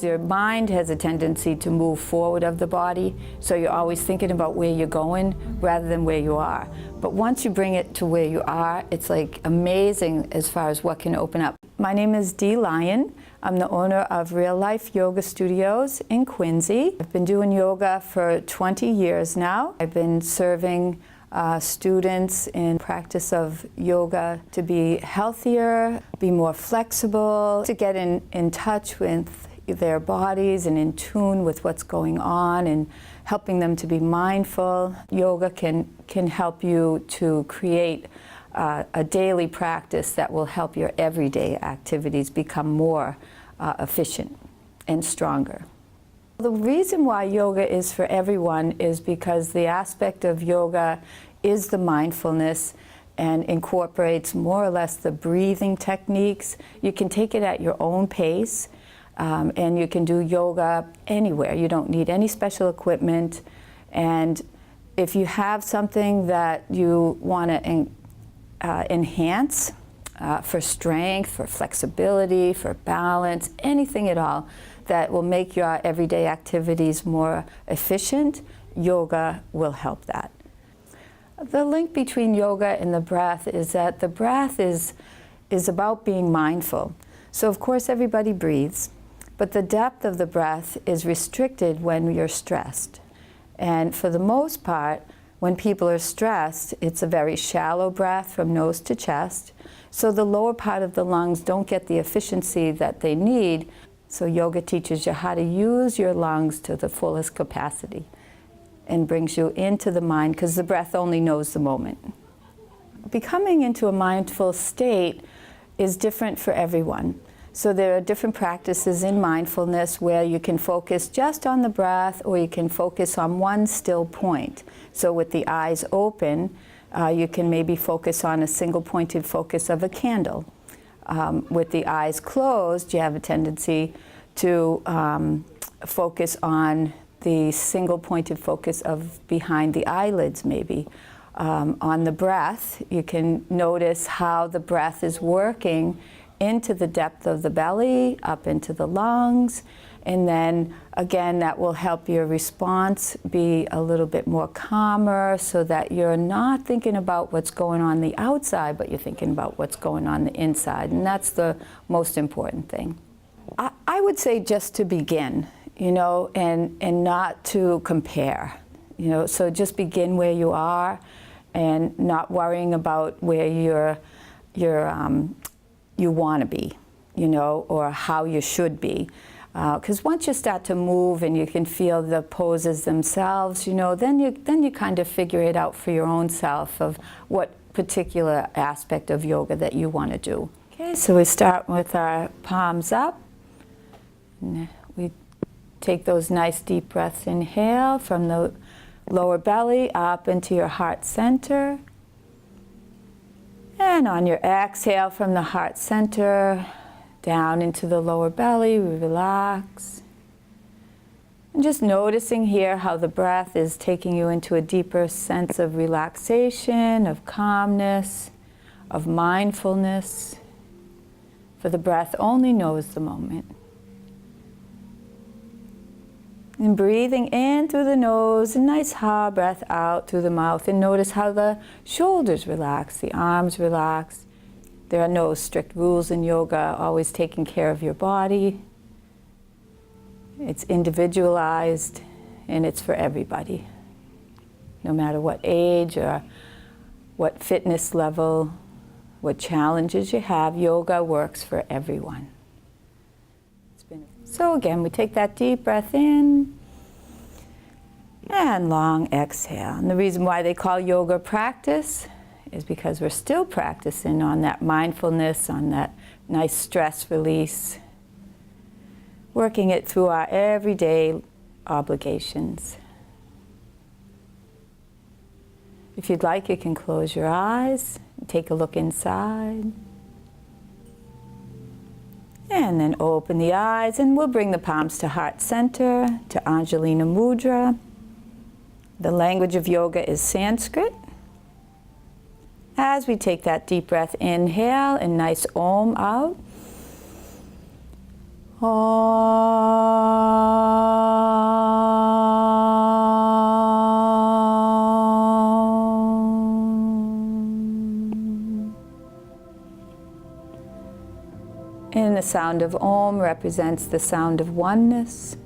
Your mind has a tendency to move forward of the body, so you're always thinking about where you're going rather than where you are. But once you bring it to where you are, it's like amazing as far as what can open up. My name is Dee Lyon. I'm the owner of Real Life Yoga Studios in Quincy. I've been doing yoga for 20 years now. I've been serving students in practice of yoga to be healthier, be more flexible, to get in touch with their bodies and in tune with what's going on, and helping them to be mindful. Yoga can help you to create a daily practice that will help your everyday activities become more efficient and stronger. The reason why yoga is for everyone is because the aspect of yoga is the mindfulness and incorporates more or less the breathing techniques. You can take it at your own pace, and you can do yoga anywhere. You don't need any special equipment. And if you have something that you want to enhance for strength, for flexibility, for balance, anything at all that will make your everyday activities more efficient, yoga will help that. The link between yoga and the breath is that the breath is about being mindful. So of course everybody breathes, but the depth of the breath is restricted when you're stressed. And for the most part, when people are stressed, it's a very shallow breath from nose to chest. So the lower part of the lungs don't get the efficiency that they need. So yoga teaches you how to use your lungs to the fullest capacity and brings you into the mind, because the breath only knows the moment. Becoming into a mindful state is different for everyone. So there are different practices in mindfulness where you can focus just on the breath, or you can focus on one still point. So with the eyes open, you can maybe focus on a single pointed focus of a candle. With the eyes closed, you have a tendency to focus on the single pointed focus of behind the eyelids maybe. On the breath, you can notice how the breath is working into the depth of the belly, up into the lungs, and then again that will help your response be a little bit more calmer, so that you're not thinking about what's going on the outside, but you're thinking about what's going on the inside, and that's the most important thing. I would say just to begin, you know, and not to compare, you know, so just begin where you are and not worrying about where you want to be, you know, or how you should be. Because once you start to move and you can feel the poses themselves, you know, then you kind of figure it out for your own self of what particular aspect of yoga that you want to do. Okay, so we start with our palms up. And we take those nice deep breaths. Inhale from the lower belly up into your heart center. And on your exhale from the heart center, down into the lower belly, we relax. And just noticing here how the breath is taking you into a deeper sense of relaxation, of calmness, of mindfulness. For the breath only knows the moment. And breathing in through the nose, a nice hard breath out through the mouth, and notice how the shoulders relax, the arms relax. There are no strict rules in yoga, always taking care of your body. It's individualized, and it's for everybody. No matter what age or what fitness level, what challenges you have, yoga works for everyone. So again, we take that deep breath in and long exhale. And the reason why they call yoga practice is because we're still practicing on that mindfulness, on that nice stress release, working it through our everyday obligations. If you'd like, you can close your eyes and take a look inside. And then open the eyes, and we'll bring the palms to heart center, to Anjalina Mudra. The language of yoga is Sanskrit. As we take that deep breath, inhale and nice Om out. And the sound of Om represents the sound of oneness,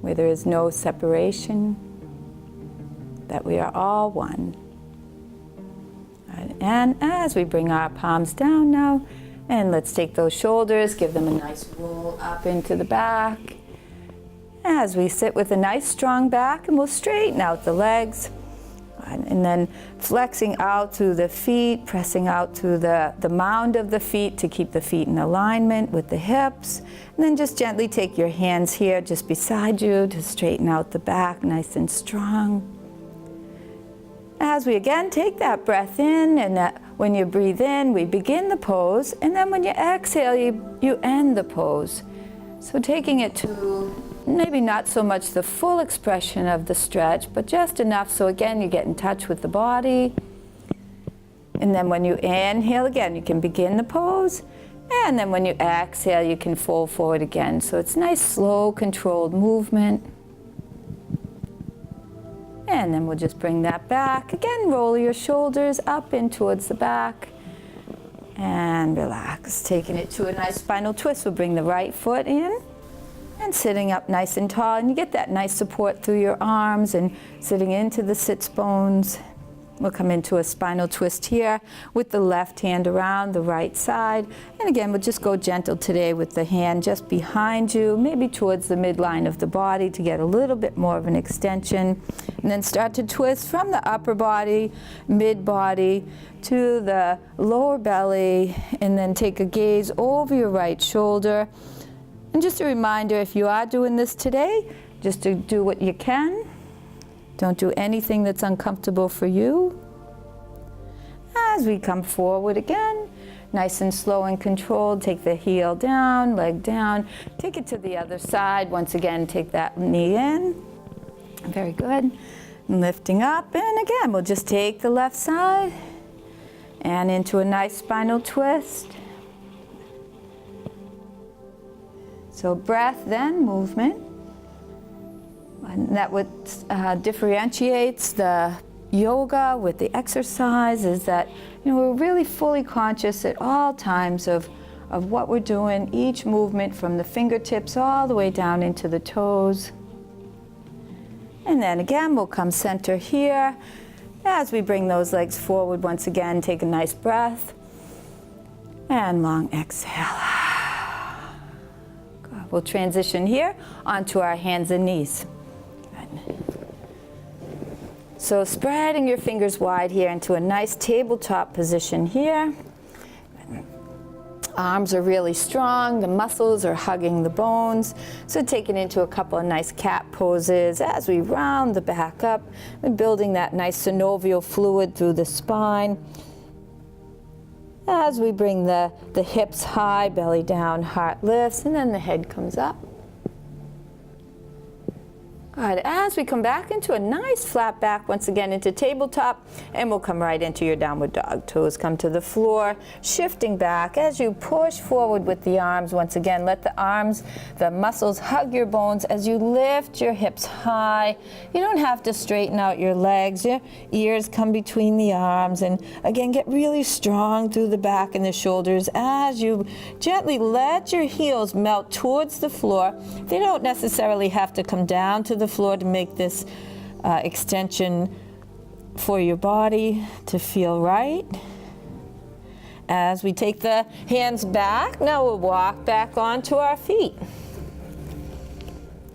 where there is no separation, that we are all one. And as we bring our palms down now, and let's take those shoulders, give them a nice roll up into the back. As we sit with a nice strong back, and we'll straighten out the legs. And then flexing out through the feet, pressing out through the mound of the feet to keep the feet in alignment with the hips. And then just gently take your hands here just beside you to straighten out the back nice and strong. As we again take that breath in, and that when you breathe in, we begin the pose. And then when you exhale, you end the pose. So taking it to maybe not so much the full expression of the stretch, but just enough so again you get in touch with the body. And then when you inhale again, you can begin the pose. And then when you exhale, you can fold forward again. So it's nice, slow, controlled movement. And then we'll just bring that back. Again, roll your shoulders up in towards the back. And relax, taking it to a nice spinal twist. We'll bring the right foot in and sitting up nice and tall. And you get that nice support through your arms and sitting into the sits bones. We'll come into a spinal twist here with the left hand around the right side. And again, we'll just go gentle today with the hand just behind you, maybe towards the midline of the body to get a little bit more of an extension. And then start to twist from the upper body, mid body, to the lower belly, and then take a gaze over your right shoulder. And just a reminder, if you are doing this today, just to do what you can. Don't do anything that's uncomfortable for you. As we come forward again, nice and slow and controlled, take the heel down, leg down, take it to the other side. Once again, take that knee in. Very good. And lifting up, and again, we'll just take the left side and into a nice spinal twist. So breath, then movement. And that what differentiates the yoga with the exercise is that we're really fully conscious at all times of what we're doing, each movement from the fingertips all the way down into the toes. And then again, we'll come center here. As we bring those legs forward, once again, take a nice breath. And long exhale. Good. We'll transition here onto our hands and knees. So spreading your fingers wide here into a nice tabletop position here. Arms are really strong, the muscles are hugging the bones. So taking into a couple of nice cat poses as we round the back up and building that nice synovial fluid through the spine. As we bring the hips high, belly down, heart lifts, and then the head comes up. Good. As we come back into a nice flat back, once again into tabletop, and we'll come right into your downward dog. Toes come to the floor, shifting back. As you push forward with the arms, once again, let the arms, the muscles hug your bones as you lift your hips high. You don't have to straighten out your legs. Your ears come between the arms, and again, get really strong through the back and the shoulders as you gently let your heels melt towards the floor. They don't necessarily have to come down to the floor to make this extension for your body to feel right. As we take the hands back, now we'll walk back onto our feet.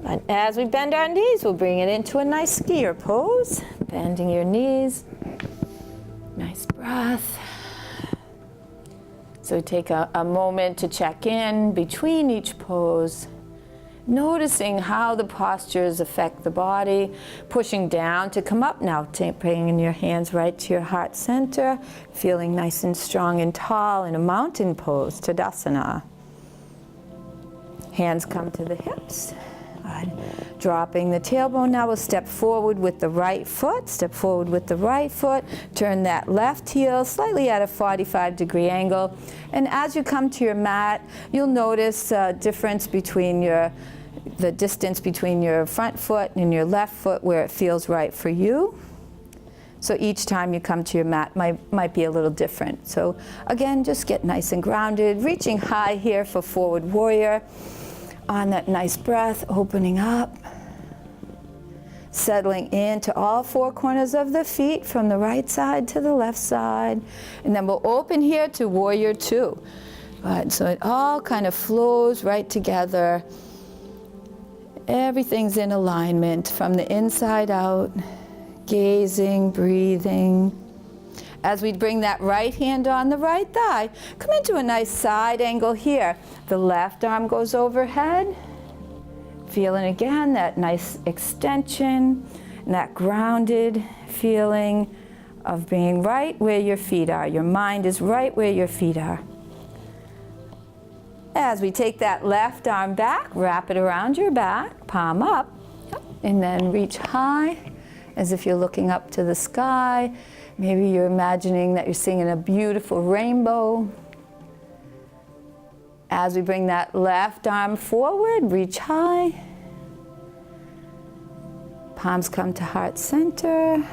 And as we bend our knees, we'll bring it into a nice skier pose. Bending your knees. Nice breath. So take a moment to check in between each pose. Noticing how the postures affect the body, pushing down to come up now, bringing your hands right to your heart center, feeling nice and strong and tall in a mountain pose, Tadasana. Hands come to the hips, Good. Dropping the tailbone. Now we'll step forward with the right foot. Step forward with the right foot. Turn that left heel slightly at a 45-degree angle. And as you come to your mat, you'll notice a difference between the distance between your front foot and your left foot where it feels right for you. So each time you come to your mat might be a little different. So again, just get nice and grounded, reaching high here for forward warrior. On that nice breath, opening up, settling into all four corners of the feet from the right side to the left side. And then we'll open here to warrior two. Good. So it all kind of flows right together. Everything's in alignment from the inside out, gazing, breathing. As we bring that right hand on the right thigh, come into a nice side angle here. The left arm goes overhead. Feeling again that nice extension and that grounded feeling of being right where your feet are. Your mind is right where your feet are. As we take that left arm back, wrap it around your back, palm up, and then reach high as if you're looking up to the sky. Maybe you're imagining that you're seeing a beautiful rainbow. As we bring that left arm forward, reach high. Palms come to heart center.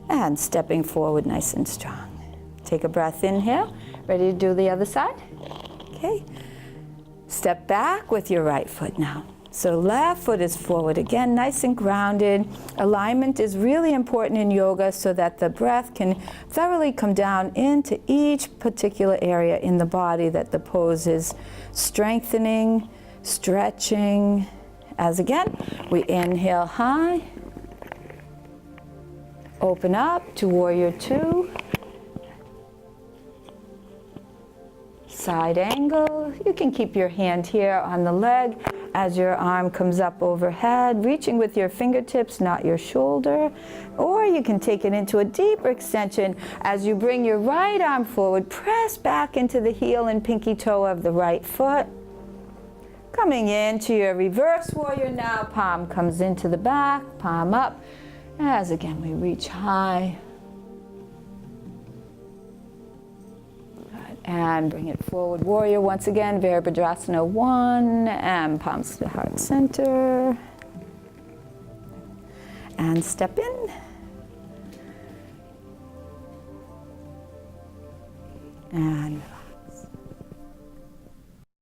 And stepping forward nice and strong. Take a breath, inhale. Ready to do the other side? Okay. Step back with your right foot now. So left foot is forward again, nice and grounded. Alignment is really important in yoga so that the breath can thoroughly come down into each particular area in the body that the pose is strengthening, stretching. As again, we inhale high, open up to warrior two. Side angle. You can keep your hand here on the leg as your arm comes up overhead, reaching with your fingertips, not your shoulder. Or you can take it into a deeper extension as you bring your right arm forward, press back into the heel and pinky toe of the right foot. Coming into your reverse warrior now, palm comes into the back, palm up. As again, we reach high. And bring it forward, warrior once again, Virabhadrasana 1, and palms to heart center. And step in. And relax.